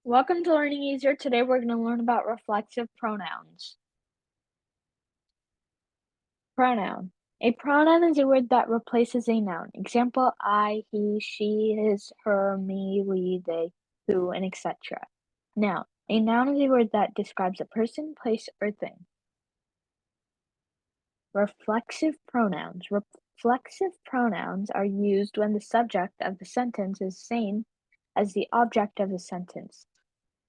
Welcome to Learning Easier. Today we're going to learn about reflexive pronouns. Pronoun. A pronoun is a word that replaces a noun. Example, I, he, she, his, her, me, we, they, who, and etc. Noun. A noun is a word that describes a person, place, or thing. Reflexive pronouns. Reflexive pronouns are used when the subject of the sentence is the same as the object of the sentence.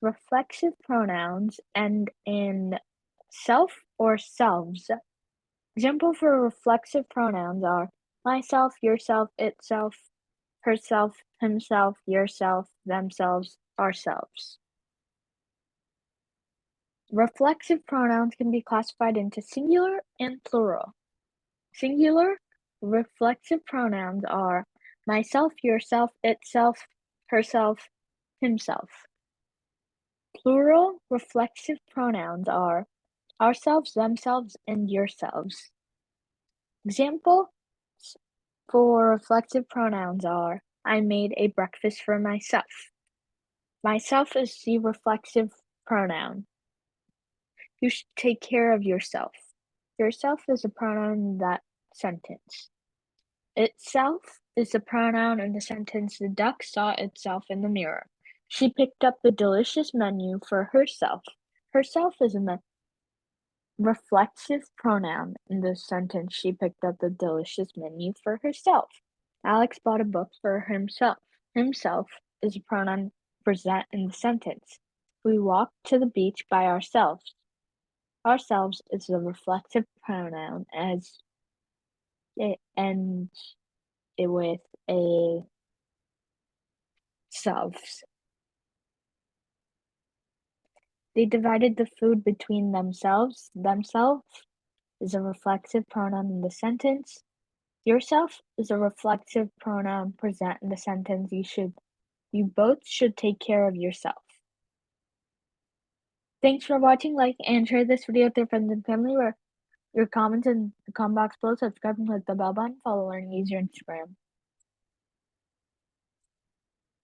Reflexive pronouns end in self or selves. Example for reflexive pronouns are myself, yourself, itself, herself, himself, yourself, themselves, ourselves. Reflexive pronouns can be classified into singular and plural. Singular reflexive pronouns are myself, yourself, itself, herself, himself. Plural reflexive pronouns are ourselves, themselves, and yourselves. Examples for reflexive pronouns are I made a breakfast for myself. Myself is the reflexive pronoun. You should take care of yourself. Yourself is a pronoun in that sentence. Itself is a pronoun in the sentence the duck saw itself in the mirror. She picked up the delicious menu for herself. Herself is a reflexive pronoun in the sentence she picked up the delicious menu for herself. Alex bought a book for himself. Himself is a pronoun present in the sentence. We walked to the beach by ourselves. Ourselves is a reflexive pronoun as it ends with a selves. They divided the food between themselves. Themselves is a reflexive pronoun in the sentence. Yourself is a reflexive pronoun present in the sentence. You both should take care of yourself. Thanks for watching. Like and share this video with your friends and family. Your comments in the comment box below. Subscribe and click the bell button. Follow Learning Easier Instagram.